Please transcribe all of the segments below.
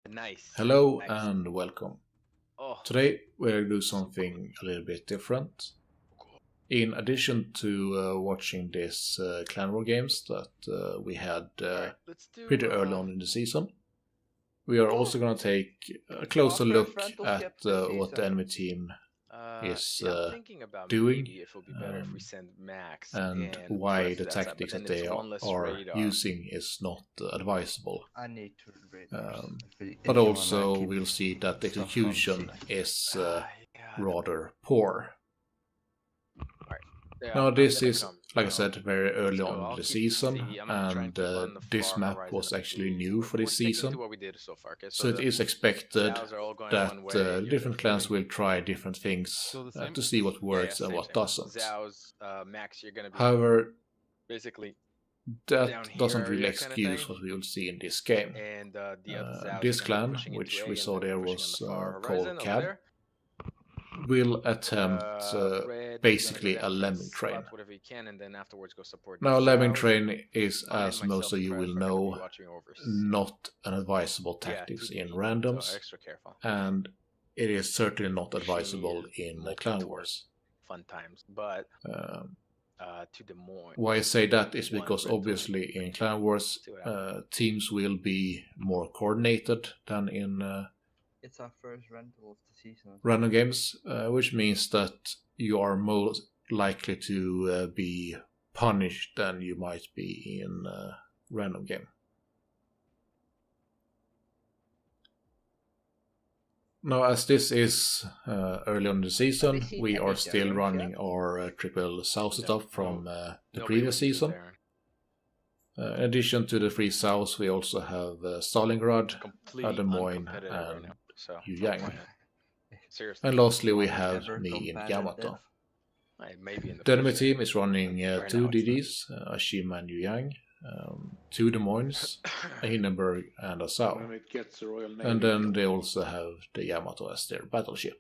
Nice. Hello Nice. and welcome. Oh, Today we're going to do something a little bit different. In addition to watching these Clan War games that we had alright, let's do. pretty early on in the season, we are also going to take a closer look at what the enemy team is I'm thinking about doing, maybe if it would be better if we send Max and and why Pref the that side, tactics but then that they it's one less are radar. using is not advisable. I need to read first. But also we'll see that the execution is rather poor. Yeah, Now I'm this gonna is, come. like I said, very early go. on I'll in the keep season, C. I'm gonna try and keep on the this far map horizon was of actually blue. new for We're this sticking season, to what we did so far. Okay, so it is expected cows are all going that one way. different clans will try different things to see what works and what doesn't. Zhao's, Max, you're gonna be However, basically that down here doesn't really area kinda excuse thing. what we will see in this game. And the other Zhao's This are gonna be clan, pushing into which A we and saw then there, pushing on was the far called horizon over Cab, there. will attempt Red basically is gonna a go down lemming and train. spot whatever he can, and then afterwards go support Now, the lemming Zhao's. train is, And as most myself of and you Pref will are gonna be know, watching over C. not an advisable Yeah, tactics 2D, in so randoms, extra careful. and it is certainly not advisable She in looked Clan toward Wars. fun times, but to Des Moines. Why I say that is One because red to obviously in Clan Wars, See what happens. teams will be more coordinated than in It's our first rental of the season. random games, which means that you are more likely to be punished than you might be in a random game. Now, as this is early on in the season, we are still running our triple south setup from the previous season. In addition to the three souths, we also have Stalingrad, Des Moines, and Yuyang. Seriously. And lastly, we have me in Yamato. Maybe in The enemy future. team is running Right two now it's DDs, a Shima and Yuyang, two Des Moines, a Hindenburg, and a Sao. When it gets the Royal Navy. And then they also have the Yamato as their battleship.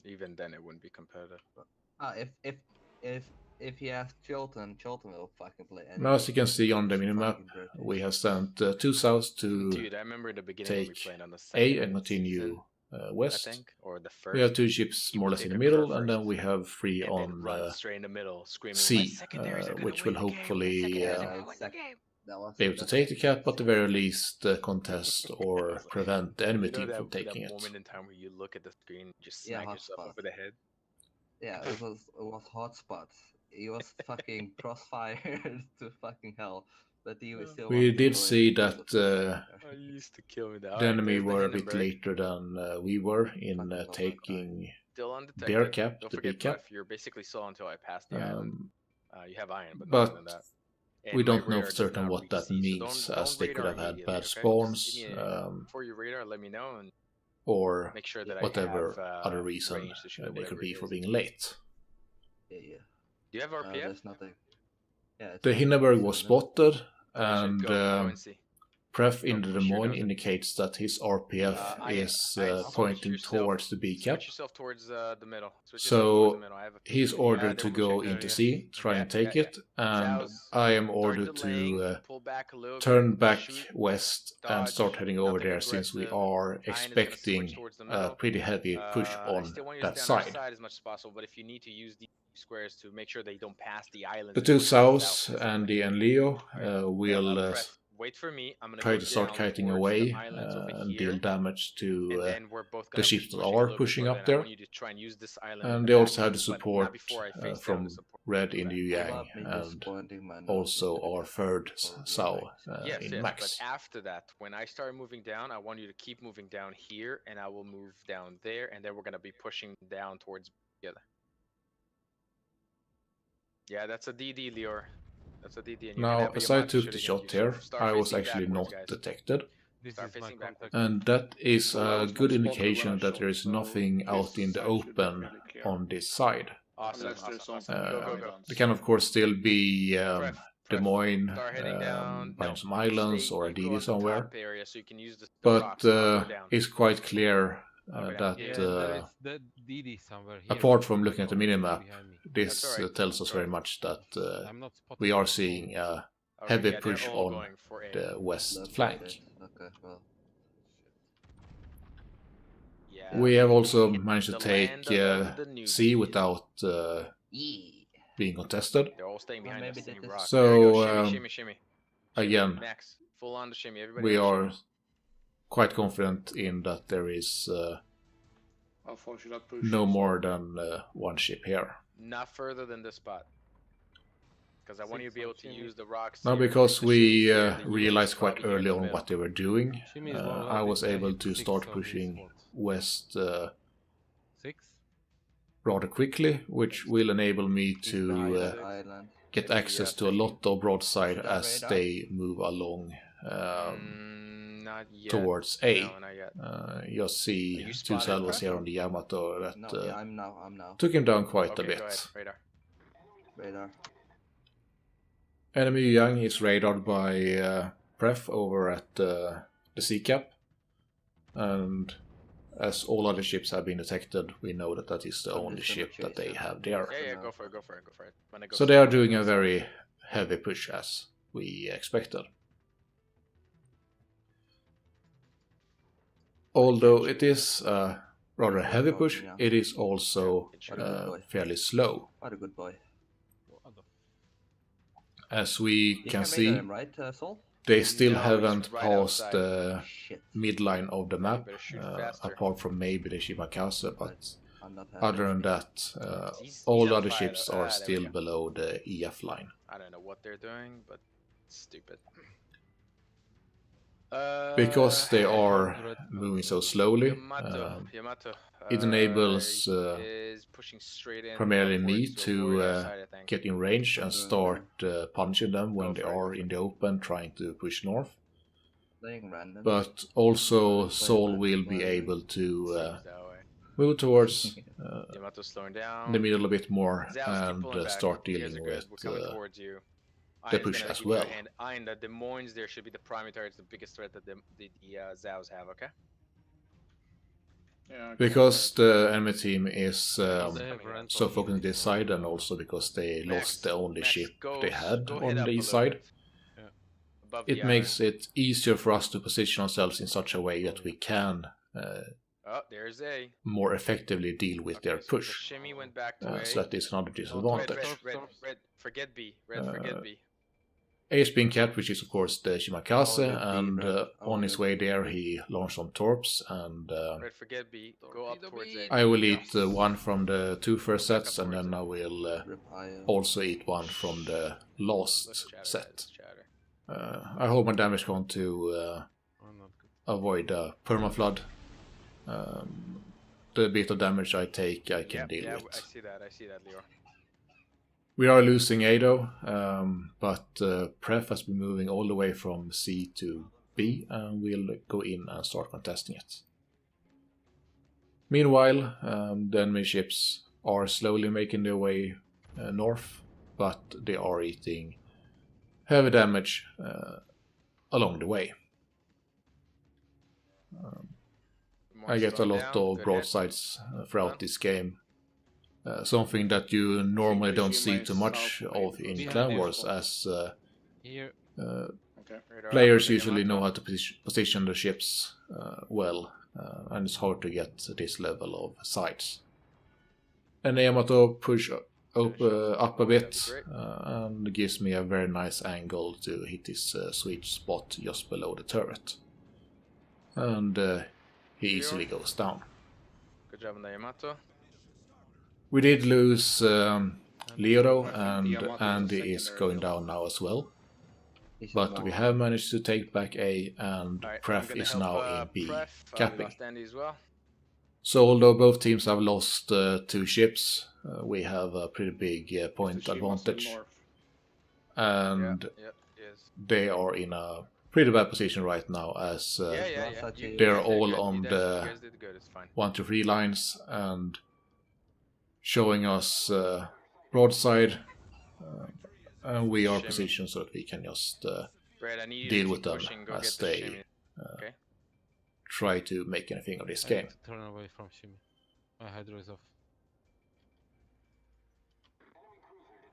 Even then, it wouldn't be competitive. If he asks Chilton will fucking play. Now, as you can see on the minimap, we have sent two souths to Dude, I remember in the beginning when we take played on the A second and continue season, I west. think, or the first. We have two ships more or less in the middle, and then we have three and then on run straight in the middle, screaming, C, "My secondaries are gonna which win will the game, my hopefully secondaries are gonna win the game." be able to take the cap, but at the very least contest or prevent the enemy team from taking that it. moment in time where you look at the screen, and just Yeah, smack yourself hotspot. over the head. Yeah, it was hotspots. He was fucking crossfired to fucking hell, but he was still. We did see that Oh, you used to kill me. There. the enemy were a bit later than we were in taking Still undetected. their cap, Don't the forget, big cap. Pref, you're basically still until I pass the island. You have iron, but, but not than that. And we my don't know radar for does certain not what reach that C, so means, don't as they could radar have had immediately, bad okay? spawns, Just give me before you radar, let me know and or make sure that whatever I have other reason range to shoot at they could whatever be it for is. being late. Yeah. Do you have RPF? There's nothing. Yeah. The Hindenburg was spotted, Should and go and see. Pref in Go the push Des your Moines guns. indicates that his RPF is pointing towards the B cap. Switch yourself towards the middle. Switch yourself towards So the middle. I have a he's feeling- ordered Yeah, to they go will check into that, C, try and take it, and Zhao's I am start ordered delaying, to pull back a little turn bit, back shoot, west and dodge, start heading over nothing there, since we aggressive. are Iron is gonna switch expecting towards the a middle. pretty heavy push I on still want you to that stay on our side. side as much as possible, but if you need to use these squares to make sure they don't pass the island. The two souths, Andy and Leo, will wait for me. I'm gonna try go to start down kiting towards away the islands over and here, deal damage and to then we're both the gonna ships be that pushing a are little bit pushing further, up and I there. want you to try and use this island in And the they also back, have the but not support before I face down from the support Red in in the the back. Yuyang, and also our third Sao Yes, in yes, Max. but after that, when I start moving down, I want you to keep moving down here, and I will move down there, and then we're gonna be pushing down towards together. Yeah, that's a DD, Lior. That's a DD. And you can Now, have as I Yamato took shoot the against shot you, so here, start I was facing actually backwards, not guys. detected. Start facing backwards. And that is Well, I a was good not spotted indication when I that shot, there is so nothing this out in the side should be open fairly clear. on this side. Awesome, Unless there's awesome, something awesome. Go, go, going go. on. There can of course still be Pref, Des pref. Moines, Start heading down. buying No, some islands stay or a equal DD on the somewhere. top area so you can use the But rocks. I'll go down. it's quite clear I'll go down. that Yeah, there is the DD somewhere here. apart from looking at the minimap, Behind me. this That's alright. tells us very much that I'm not spotting we are them. seeing a Okay, heavy yeah, they're push all on going for A. the west flank. Okay, well. Yeah. We have also managed to The take land of the newbies. C without Yeah. being contested. They're all staying behind maybe us. Any that is- rock. So, there you go. Shimmy, shimmy, shimmy. Again, Max, full on the shimmy. Everybody we else are shimmy. quite confident in that there is How far should I push? no more than one ship here. Not further than this spot. Because I want you to be able to use the rocks. Now, here, because the we shimmies here, the realized yields quite probably here in early the on middle. what they were doing, Shimmy is I was able to hit start 6 of these pushing spots. west 6? rather quickly, which will enable me to Island. get access to a lot of broadside Should I as radar? they move along Not yet. towards A. No, not yet. You'll see Are you two spotted, salvos Pref? here on the Yamato that No, yeah, I'm now. took him down quite Okay, a go ahead. bit. Radar. Radar. Enemy Yang is radared by Pref over at the sea cap, and as all other ships have been detected, we know that that is the I'm only just gonna ship that they chase have them. there. Yeah, go for it. When I go So they are slow, doing a I'll very heavy push as we expected. Although it is a rather heavy push, it is also fairly slow. What a good boy. As we You can radar see, him, right, Sol? they still No, he's haven't right passed outside. the Shit. midline of the map, better shoot faster. apart from maybe the Shimakase, but I'm not happy. other than that, He's all on other fire, ships though. are There we still go. below the EF line. I don't know what they're doing, but it's stupid. Because they are moving so slowly, Yamato, it enables is pushing straight in primarily upwards me to avoid our side, I think. get in range and start punching them when they for it, are in the open trying to push north. Playing random. But also Sol will be able to Seems that way. move towards Yamato's slowing down. the middle a bit more Zao's keep and pulling back. start You guys dealing are good. with We're coming towards you. the Ain's push gonna as give you a well. hand. Ain, the Des Moines there should be the primary target. It's the biggest threat that the Zaos have, okay? Yeah, Because the enemy team is They have rent so on focused on easy this stuff. side, and also because they Max, lost the only Max, ship go- they had go on head up the a east little side, bit. Yeah. Above the it makes it easier for us to position ourselves in such a way that we can Oh, there's A. more effectively deal with their Okay, so the push. shimmy went back to A. So that is another Red, disadvantage. red. Forget B. Red, forget B. A is being kept, which is of course the Shimakase, Oh, the and red. on his way there he launched some torps, and Red, forget B. Go up towards A. I will eat one from the two first sets, and then I will Rip IO. also eat one from the Let's last chatter, set. let's chatter. I hold my damage count to Oh, not good. avoid permaflood. The bit of damage I take, I can Yeah, deal yeah, with. I see that, Leo. We are losing A though, but Pref has been moving all the way from C to B, and we'll go in and start contesting it. Meanwhile, the enemy ships are slowly making their way north, but they are eating heavy damage along the way. I get a lot of broadsides throughout this game. Something that you normally don't see too much of in Clan Wars, as Here, Okay. players usually know how to position the ships well, and it's hard to get this level of sights. And Yamato push up a bit and gives me a very nice angle to hit his sweet spot just below the turret. And he easily goes down. Good job on the Yamato. We did lose Leo, and Andy is going down now as well. He's But more. we have managed to take back A, and Alright, Pref I'm gonna is help, now in B, Pref. We capping. lost Andy as well. So although both teams have lost two ships, we have a pretty big point advantage. And Yep, yes. they are in a pretty bad position right now, as Yeah. they're You all on you the guys did good, it's fine. 1 to 3 lines and showing us broadside, and we are Shimmy. positioned so that we can just Brad, I need you deal to with keep them pushing. Go as get the they shimmy. Okay. try to make anything of this I game. need to turn away from Shimmy. My hydro is off.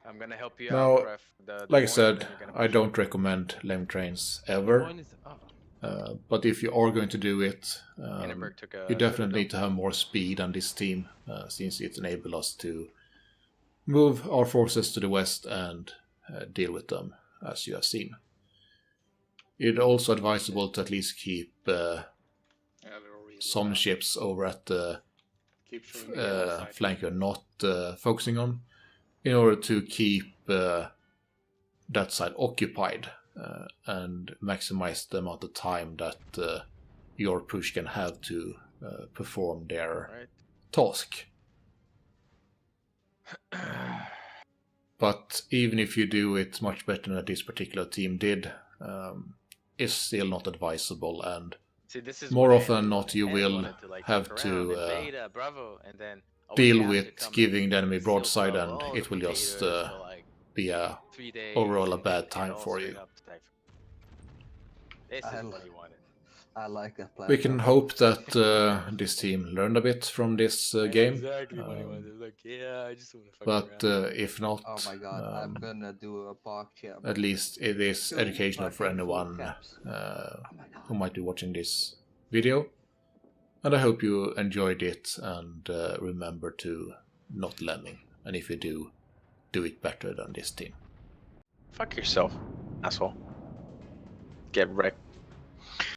I'm gonna help you Now, out, Pref. The Like I point, said, then you're gonna I push. don't recommend lem trains The ever. point is, But if you are going to do it, Hindenburg took a you definitely Citadel. need to have more speed on this team, since it enables us to move our forces to the west and deal with them, as you have seen. It's also advisable to at least keep Yeah, they're really some bad. ships over at the Keep showing the yellow side. flank you're not focusing on, in order to keep that side occupied and maximize the amount of time that your push can have to perform their Right. task. But even if you do it much better than this particular team did, it's still not advisable, and See, this is more what often than Andy- not you Andy will wanted to, like, have fuck to around and beta, Bravo, and then deal we have to with come giving and the enemy seal broadside, Bravo, and all it the will just potatoes for, like, be a 3 days. overall a and bad get time all for straight you. up to type. This I is l- what he wanted. I like that plan. We can hope that this team learned a bit from this game. Exactly what he wanted. Like, yeah, I just want to fuck But around. if not, Oh my god, I'm gonna do a park chip. at least it is Two educational for fucking full anyone caps. Oh my god. who might be watching this video. And I hope you enjoyed it, and remember to not lemming. And if you do, do it better than this team. Fuck yourself, asshole. Get wrecked.